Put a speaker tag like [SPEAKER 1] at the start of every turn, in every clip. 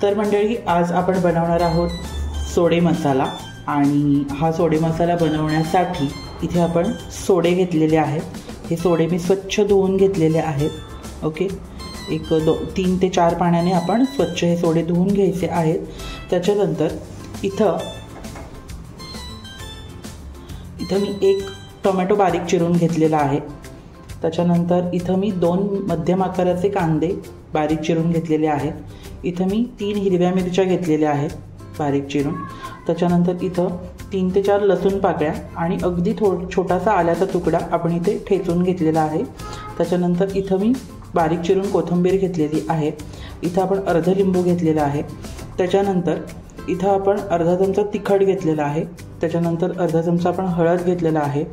[SPEAKER 1] तर मंडळी, आज आपण बनवणार आहोत सोडे मसाला। आणि हा सोडे मसाला बनवण्यासाठी इथे आपण सोडे घेतलेले आहेत। हे सोडे मी स्वच्छ धुवून घेतलेले आहेत। ओके, 3 ते 4 पाण्याने आपण स्वच्छ हे सोडे धुवून घ्यायचे आहेत। त्याच्यानंतर इथं मी 1 टोमॅटो बारीक चिरून घेतलेला आहे। त्याच्यानंतर इथं मी 2 मध्यम आकाराचे कांदे बारीक चिरून घेतलेले आहेत। इथं मी 3 हिरव्या मिरच्या घेतलेल्या आहेत बारीक चिरून। त्याच्यानंतर इथं 3 ते 4 लसूण पाकळ्या आणि अगदी छोटासा आल्याचा तुकडा आपण इथे ठेचून घेतलेला आहे। त्याच्यानंतर इथं मी बारीक चिरून कोथिंबीर घेतलेली आहे। इथं आपण अर्ध लिंबू घेतलेला आहे। त्याच्यानंतर इथं आपण अर्धा चमचा तिखट घेतलेला आहे। त्याच्यानंतर अर्धा चमचा आपण हळद घेतलेला आहे।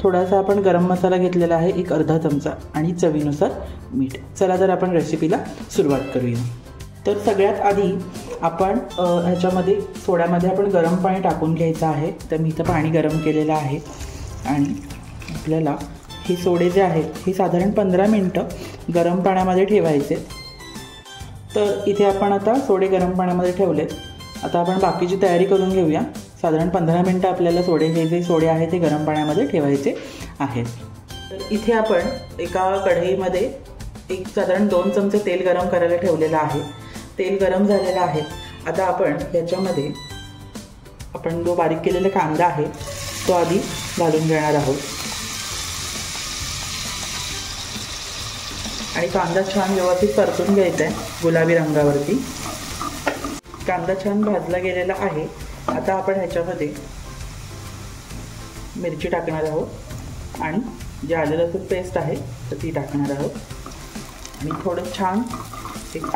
[SPEAKER 1] थोडासा आपण गरम मसाला घेतलेला आहे, 1 अर्धा चमचा, आणि चवीनुसार मीठ। चला तर आपण रेसिपीला सुरुवात करूया। तर सगळ्यात आधी आपण ह्याच्यामध्ये सोड्यामध्ये आपण गरम पाणी टाकून घ्यायचं आहे। तर मी इथं पाणी गरम केलेलं आहे आणि आपल्याला हे सोडे जे आहेत हे साधारण 15 मिनटं गरम पाण्यामध्ये ठेवायचे। तर इथे आपण आता सोडे गरम पाण्यामध्ये ठेवलेत। आता आपण बाकीची तयारी करून घेऊया। साधारण 15 मिनटं आपल्याला हे जे सोडे आहेत ते गरम पाण्यामध्ये ठेवायचे आहेत। तर इथे आपण एका कढईमध्ये साधारण 2 चमचे तेल गरम करायला ठेवलेलं आहे। तेल गरम झालेलं आहे। आता आपण याच्यामध्ये आपण जो बारीक केलेला कांदा आहे तो आधी घालून घेणार आहोत आणि कांदा छान व्यवस्थित परतून घ्यायचा आहे गुलाबी रंगावरती। कांदा छान भाजला गेलेला आहे। आता आपण ह्याच्यामध्ये मिरची टाकणार आहोत आणि जे आलं लसूण पेस्ट आहे तर ती टाकणार आहोत आणि थोडं छान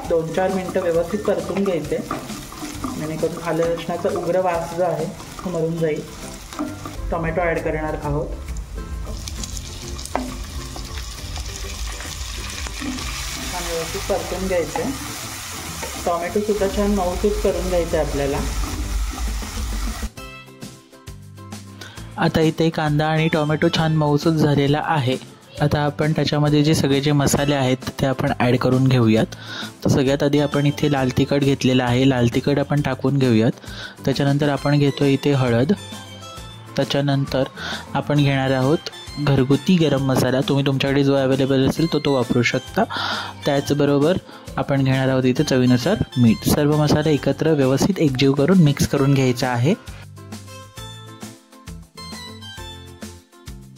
[SPEAKER 1] 2-4 मिनटं व्यवस्थित परतून घ्यायचे जेणेकरून आलं लसणाचा उग्र वास जो आहे तो मरून जाईल। टोमॅटो ॲड करणार आहोत। छान व्यवस्थित परतून घ्यायचे। टोमॅटोसुद्धा छान मऊसूत करून घ्यायचं आहे आपल्याला।
[SPEAKER 2] आता इथे कांदा आणि टोमॅटो छान मऊसूत झालेला आहे। आता आपण त्याच्यामध्ये जे मसाले आहेत ते आपण ॲड करून घेऊयात। तर सगळ्यात आधी आपण इथे लाल तिखट घेतलेलं आहे। लाल तिखट आपण टाकून घेऊयात। त्याच्यानंतर आपण घेतो इथे हळद। त्याच्यानंतर आपण घेणार आहोत घरगुती गरम मसाला। तुम्ही तुमच्याकडे जो अवेलेबल असेल तो वापरू शकता। त्याचबरोबर आपण घेणार आहोत इथे चवीनुसार मीठ। सर्व मसाले एकत्र व्यवस्थित एकजीव करून मिक्स करून घ्यायचा आहे।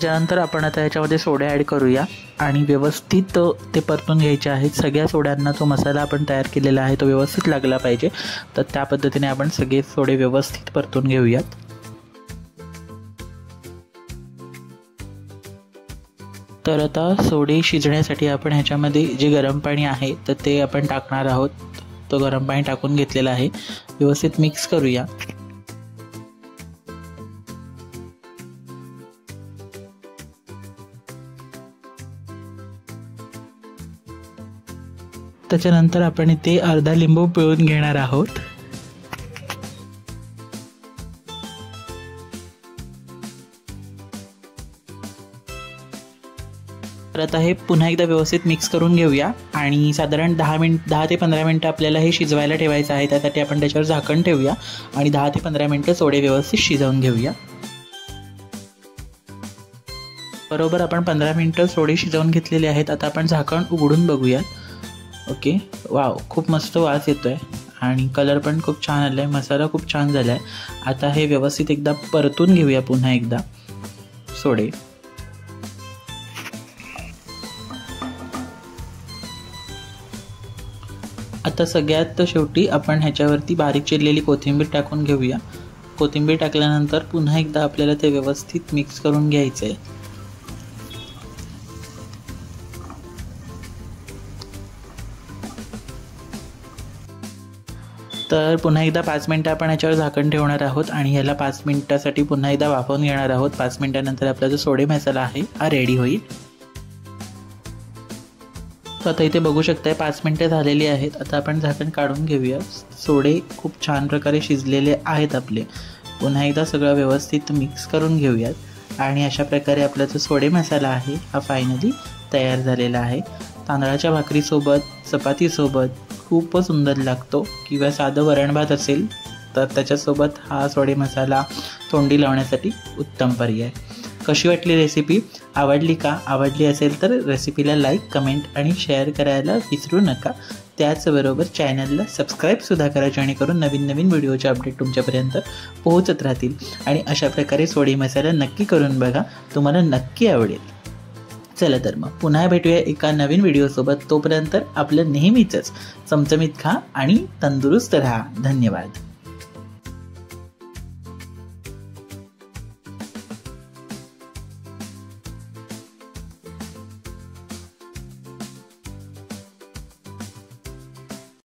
[SPEAKER 2] त्यानंतर आपण आता याच्यामध्ये सोडे ॲड करूया आणि व्यवस्थित ते परतून घ्यायचे आहेत। सगळ्या सोड्यांना जो मसाला आपण तयार केलेला आहे तो व्यवस्थित लागला पाहिजे। तर त्या पद्धतीने आपण सगळे सोडे व्यवस्थित परतून घेऊयात। तर आता सोडे शिजण्यासाठी आपण ह्याच्यामध्ये जे गरम पाणी आहे तर ते आपण टाकणार आहोत। तो गरम पाणी टाकून घेतलेला आहे। व्यवस्थित मिक्स करूया। त्याच्यानंतर आपण इथे अर्धा लिंबू पिळून घेणार आहोत। तर आता हे पुन्हा एकदा व्यवस्थित मिक्स करून घेऊया आणि साधारण 10 ते 15 मिनटं आपल्याला हे शिजवायला ठेवायचं आहे। त्यासाठी आपण त्याच्यावर झाकण ठेवूया आणि 10 ते 15 मिनटं सोडे व्यवस्थित शिजवून घेऊया। बरोबर आपण 15 मिनटं सोडे शिजवून घेतलेले आहेत। आता आपण झाकण उघडून बघूया। ओके, वाव, खूप मस्त वास येतोय आणि कलर पण खूप छान आलाय। मसाला खूप छान झालाय। आता हे व्यवस्थित एकदा परतून घेऊया पुन्हा एकदा सोडे। आता सगळ्यात शेवटी आपण ह्याच्यावरती बारीक चिरलेली कोथिंबीर टाकून घेऊया। कोथिंबीर टाकल्यानंतर पुन्हा एकदा आपल्याला ते व्यवस्थित मिक्स करून घ्यायचं आहे। तर पुन्हा एकदा 5 मिनटं आपण ह्याच्यावर झाकण ठेवणार आहोत आणि ह्याला 5 मिनटासाठी पुन्हा एकदा वाफवून घेणार आहोत। 5 मिनटानंतर आपला जो सोडे मसाला आहे हा रेडी होईल। तर आता इथे बघू शकताय 5 मिनटं झालेली आहेत। आता आपण झाकण काढून घेऊया। सोडे खूप छान प्रकारे शिजलेले आहेत आपले। पुन्हा एकदा सगळं व्यवस्थित मिक्स करून घेऊयात आणि अशा प्रकारे आपला जो सोडे मसाला आहे हा फायनली तयार झालेला आहे। तांदळाच्या भाकरीसोबत, चपातीसोबत खूप सुंदर लागतो. किंवा साधं वरण भात असेल तर त्याच्यासोबत हा वडे मसाला तोंडी लावण्यासाठी उत्तम पर्याय. कशी वाटली रेसिपी? आवडली का? आवडली असेल तर रेसिपीला लाईक, कमेंट आणि शेअर करायला विसरू नका. त्याचबरोबर चॅनलला सबस्क्राईबसुद्धा करा, जेणेकरून नवीन नवीन व्हिडिओचे अपडेट तुमच्यापर्यंत पोहोचत राहतील. आणि अशा प्रकारे वडी मसाला नक्की करून बघा, तुम्हाला नक्की आवडेल. चला तर मग पुन्हा भेटूया एका नवीन व्हिडिओसोबत. तोपर्यंत आपलं नेहमीचंच चमचमीत खा आणि तंदुरुस्त राहा. धन्यवाद.